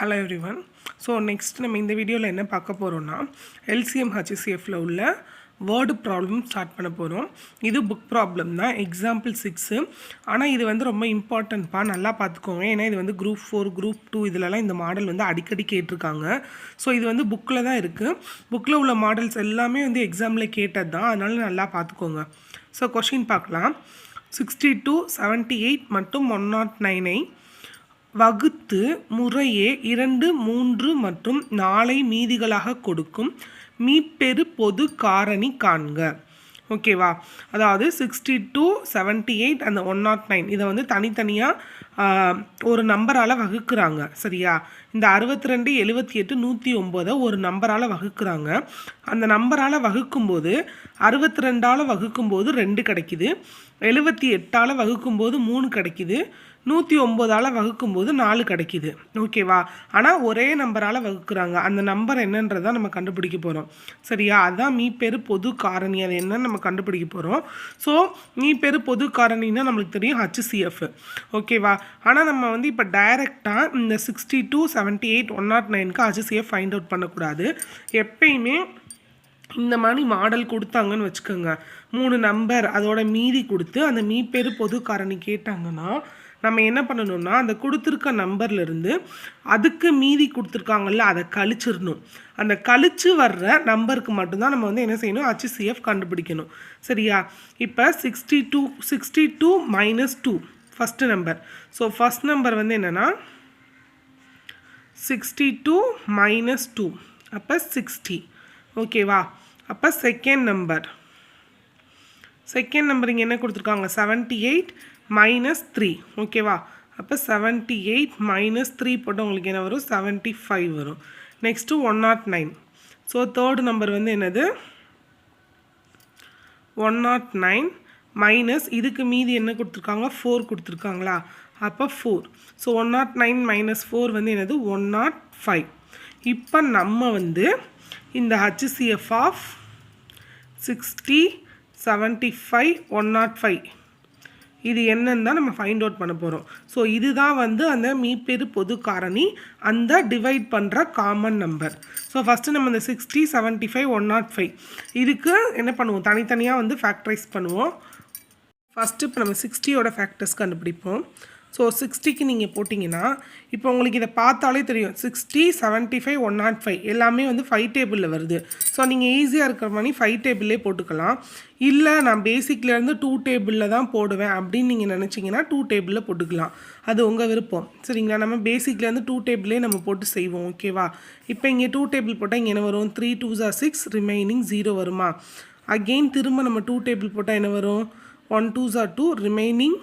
Hello everyone. So next நம்ம இந்த வீடியோவில் என்ன பார்க்க போகிறோம்னா எல்சிஎம் ஹச்சிசிஎஃப்பில் உள்ள வேர்டு ப்ராப்ளம் ஸ்டார்ட் பண்ண போகிறோம். இது புக் ப்ராப்ளம் தான், எக்ஸாம்பிள் 6. ஆனால் இது வந்து ரொம்ப இம்பார்ட்டன்ட்ப்பா, நல்லா பார்த்துக்கோங்க. ஏன்னா இது வந்து குரூப் 4 குரூப் 2 இதிலலாம் இந்த மாடல் வந்து அடிக்கடி கேட்டிருக்காங்க. ஸோ இது வந்து புக்கில் தான் இருக்குது. புக்கில் உள்ள மாடல்ஸ் எல்லாமே வந்து எக்ஸாமில் கேட்டது தான், அதனால நல்லா பார்த்துக்கோங்க. ஸோ கொஷின் பார்க்கலாம். 62, 78 மற்றும் 109 வகுத்து முறையே 2, 3 மற்றும் 4 மீதிகளாக கொடுக்கும் மீப்பெரு பொது காரணி காண்க. ஓகேவா? அதாவது 62, 78 அந்த 109 இதை வந்து தனித்தனியாக ஒரு நம்பரால் வகுக்கிறாங்க. சரியா? இந்த 62, 78, 109 ஒரு நம்பரால் வகுக்கிறாங்க. அந்த நம்பரால் வகுக்கும்போது 62ஆல் வகுக்கும்போது 2 கிடைக்குது, 78ஆல் வகுக்கும்போது 3 கிடைக்குது, 109ஆல் வகுக்கும்போது 4 கிடைக்குது. ஓகேவா? ஆனால் ஒரே நம்பரால் வகுக்கிறாங்க. அந்த நம்பர் என்னன்றதான் நம்ம கண்டுபிடிக்க போகிறோம். சரியா? அதுதான் மீப்பெரு பொது காரணி. அது என்னன்னு நம்ம கண்டுபிடிக்க போகிறோம். ஸோ மீப்பெரு பொது காரணின்னா நம்மளுக்கு தெரியும் ஹச்சிசிஎஃப். ஓகேவா? ஆனால் நம்ம வந்து இப்போ டைரெக்டாக இந்த 62, 78, 109க்கு ஹச்சிசிஎஃப் ஃபைண்ட் அவுட் பண்ணக்கூடாது. எப்பயுமே இந்த மாதிரி மாடல் கொடுத்தாங்கன்னு வச்சுக்கோங்க, 3 நம்பர் அதோட மீதி கொடுத்து அந்த மீப்பெரு பொது காரணி கேட்டாங்கன்னா நம்ம என்ன பண்ணணும்னா அந்த கொடுத்துருக்க நம்பர்லேருந்து அதுக்கு மீதி கொடுத்துருக்காங்கல்ல அதை கழிச்சிடணும். அந்த கழிச்சு வர்ற நம்பருக்கு மட்டும்தான் நம்ம வந்து என்ன செய்யணும், ஹச்சிசிஎஃப் கண்டுபிடிக்கணும். சரியா? இப்போ 62 minus 2 first number. So first number வந்து என்னென்னா 62 மைனஸ் 2, அப்போ 60. ஓகேவா? அப்போ செகண்ட் நம்பர் இங்கே என்ன கொடுத்துருக்காங்க, 78 மைனஸ் 3. ஓகேவா? அப்போ 78 மைனஸ் 3 போட்டு உங்களுக்கு என்ன வரும், 75 வரும். நெக்ஸ்ட்டு 109. ஸோ தேர்டு நம்பர் வந்து என்னது, 109 மைனஸ் இதுக்கு மீதி என்ன கொடுத்துருக்காங்க, 4 கொடுத்துருக்காங்களா? அப்போ 4. ஸோ 109 மைனஸ் 4 வந்து என்னது, 105. இப்போ நம்ம வந்து இந்த ஹச்சிசிஎஃப் ஆஃப் 60, 75, 105 இது என்னன்னு தான் நம்ம ஃபைண்ட் அவுட் பண்ண போகிறோம். ஸோ இதுதான் வந்து அந்த மீப்பெரு பொது காரணி, அந்த டிவைட் பண்ணுற காமன் நம்பர். ஸோ ஃபஸ்ட்டு நம்ம இந்த 60, 75, 105 இதுக்கு என்ன பண்ணுவோம், தனித்தனியாக வந்து ஃபேக்டரைஸ் பண்ணுவோம். ஃபஸ்ட்டு இப்போ நம்ம 60யோட ஃபேக்டர்ஸ் கண்டுபிடிப்போம். ஸோ 60க்கு நீங்கள் போட்டிங்கன்னா இப்போ உங்களுக்கு இதை பார்த்தாலே தெரியும், 60, 75, 105 எல்லாமே வந்து 5 டேபிளில் வருது. ஸோ நீங்கள் ஈஸியாக இருக்கிற மாதிரி 5 டேபிள்லேயே போட்டுக்கலாம். இல்லை நான் பேசிக்லேருந்து 2 டேபிளில் தான் போடுவேன் அப்படின்னு நீங்கள் நினச்சிங்கன்னா 2 டேபிளில் போட்டுக்கலாம். அது உங்கள் விருப்பம். சரிங்களா? நம்ம பேசிக்லேருந்து 2 டேபிளே நம்ம போட்டு செய்வோம். ஓகேவா? இப்போ இங்கே 2 டேபிள் போட்டால் இங்கே என்ன வரும், 3 2s are 6, ரிமைனிங் 0 வருமா? அகெயின் திரும்ப நம்ம 2 டேபிள் போட்டால் என்ன வரும், 1 2s are 2, remaining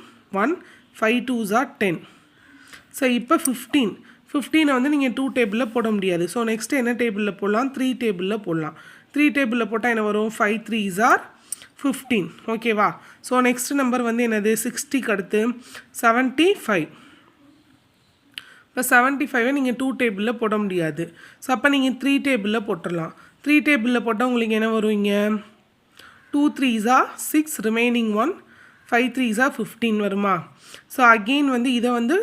1, 5 2s are 10. So இப்போ 15 வந்து நீங்கள் 2 டேபிளில் போட முடியாது. ஸோ நெக்ஸ்ட்டு என்ன டேபிளில் போடலாம், 3 டேபிளில் போடலாம். 3 டேபிளில் போட்டால் என்ன வரும், 5 3s are 15. ஓகேவா? ஸோ நெக்ஸ்ட் நம்பர் வந்து என்னது, 60க்கு அடுத்து 75. இப்போ 75 நீங்கள் 2 டேபிளில் போட முடியாது. ஸோ அப்போ நீங்கள் 3 டேபிளில் போட்டுடலாம். 3 டேபிளில் போட்டால் உங்களுக்கு என்ன வரும், இங்கே 2 3s are 6, remaining 1, 5 3s are 15 வருமா? ஸோ அகெயின் வந்து இதை வந்து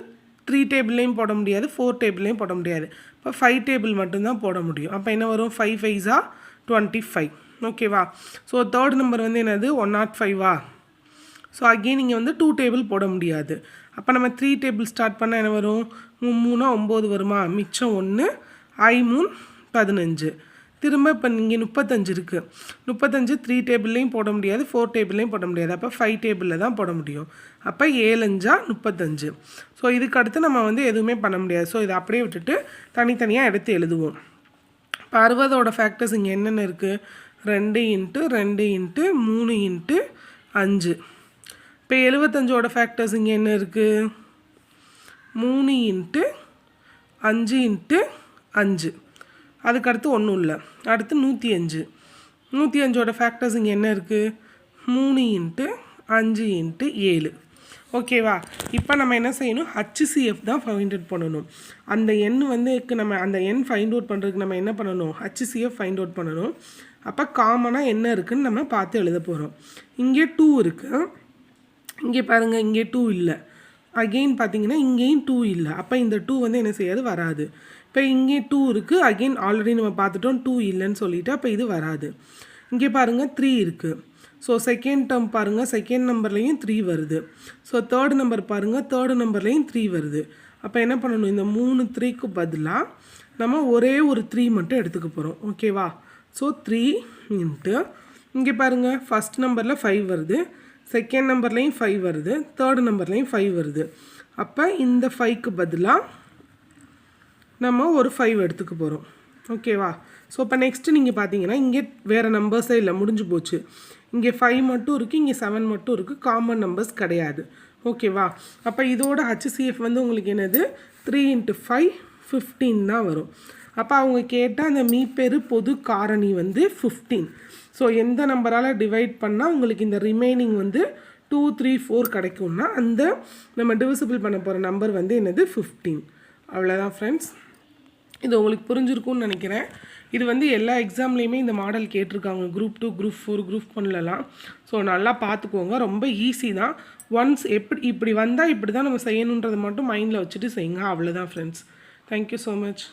3 டேபிள்லேயும் போட முடியாது, 4 டேபிள்லேயும் போட முடியாது. இப்போ 5 டேபிள் மட்டும்தான் போட முடியும். அப்போ என்ன வரும், 5 5s are 25. ஓகேவா? ஸோ தேர்ட் நம்பர் வந்து என்னது, 105. ஸோ அகெயின் நீங்கள் வந்து 2 டேபிள் போட முடியாது. அப்போ நம்ம 3 டேபிள் ஸ்டார்ட் பண்ணால் என்ன வரும், 3 9 வருமா? மிச்சம் 1, I 3 15. திரும்ப இப்போ இங்கே 35 இருக்குது. 35 3 டேபிள்லேயும் போட முடியாது, 4 டேபிள்லேயும் போட முடியாது. அப்போ 5 டேபிளில் தான் போட முடியும். அப்போ 7 5 35. ஸோ இதுக்கு அடுத்து நம்ம வந்து எதுவுமே பண்ண முடியாது. ஸோ இதை அப்படியே விட்டுட்டு தனித்தனியாக எடுத்து எழுதுவோம். இப்போ 60ஓட ஃபேக்டர்ஸ் இங்கே என்னென்ன இருக்குது, 2 × 2 × 3 × 5. இப்போ 75ஓட ஃபேக்டர்ஸ் இங்கே என்ன இருக்குது, 3 × 5 × 5. அதுக்கடுத்து ஒன்றும் இல்லை. அடுத்து 105. 105ஓட ஃபேக்டர்ஸ் இங்கே என்ன இருக்குது, 3 × 5 × 7. ஓகேவா? இப்போ நம்ம என்ன செய்யணும், ஹச்சிசிஎஃப் தான் ஃபைண்ட் அவுட் பண்ணணும். அந்த எண் வந்து நம்ம அந்த எண் ஃபைண்ட் அவுட் பண்ணுறதுக்கு நம்ம என்ன பண்ணணும், ஹச்சிசிஎஃப் ஃபைண்ட் அவுட் பண்ணணும். அப்போ காமனாக என்ன இருக்குதுன்னு நம்ம பார்த்து எழுத போகிறோம். இங்கே 2 இருக்குது, இங்கே பாருங்கள், இங்கே 2 இல்லை. அகெயின் பார்த்தீங்கன்னா இங்கேயும் 2 இல்லை. அப்போ இந்த 2 வந்து என்ன செய்யாது, வராது. இப்போ இங்கே 2 இருக்குது, அகெயின் ஆல்ரெடி நம்ம பார்த்துட்டோம் 2 இல்லைன்னு சொல்லிவிட்டு, அப்போ இது வராது. இங்கே பாருங்கள் 3 இருக்குது. ஸோ செகண்ட் டேர்ம் பாருங்கள், செகண்ட் நம்பர்லேயும் 3 வருது. ஸோ தேர்ட் நம்பர் பாருங்கள், தேர்ட் நம்பர்லேயும் 3 வருது. அப்போ என்ன பண்ணணும், இந்த 3 3க்கு பதிலாக நம்ம ஒரே ஒரு 3 மட்டும் எடுத்துக்க போகிறோம். ஓகேவா? ஸோ 3 இன்ட்டு இங்கே பாருங்கள் ஃபஸ்ட் நம்பரில் 5 வருது, செகண்ட் நம்பர்லேயும் 5 வருது, தேர்ட் நம்பர்லேயும் 5 வருது. அப்போ இந்த 5க்கு பதிலாக நம்ம ஒரு 5 எடுத்துக்க போகிறோம். ஓகேவா? ஸோ இப்போ நெக்ஸ்ட்டு நீங்கள் பார்த்தீங்கன்னா இங்கே வேறு நம்பர்ஸே இல்லை, முடிஞ்சு போச்சு. இங்கே 5 மட்டும் இருக்குது, இங்கே 7 மட்டும் இருக்குது, காமன் நம்பர்ஸ் கிடையாது. ஓகேவா? அப்போ இதோட HCF வந்து உங்களுக்கு என்னது 3 × 5 15 தான் வரும். அப்போ அவங்க கேட்டால் அந்த மீப்பெரு பொது காரணி வந்து 15. ஸோ எந்த நம்பரால் டிவைட் பண்ணால் உங்களுக்கு இந்த ரிமைனிங் வந்து 2 3 4 கிடைக்கும்னா அந்த நம்ம டிவிசிபிள் பண்ண போகிற நம்பர் வந்து என்னது 15. அவ்வளோதான் ஃப்ரெண்ட்ஸ். இது உங்களுக்கு புரிஞ்சிருக்கும்னு நினைக்கிறேன். இது வந்து எல்லா எக்ஸாம்லேயுமே இந்த மாடல் கேட்டிருக்காங்க, குரூப் 2 குரூப் 4 குரூப் 1லலாம். ஸோ நல்லா பார்த்துக்கோங்க, ரொம்ப ஈஸி தான். ஒன்ஸ் இப்படி வந்தால் இப்படி தான் நம்ம செய்யணுன்றதை மட்டும் மைண்டில் வச்சுட்டு செய்யுங்க. அவ்வளோதான் ஃப்ரெண்ட்ஸ். Thank you so much.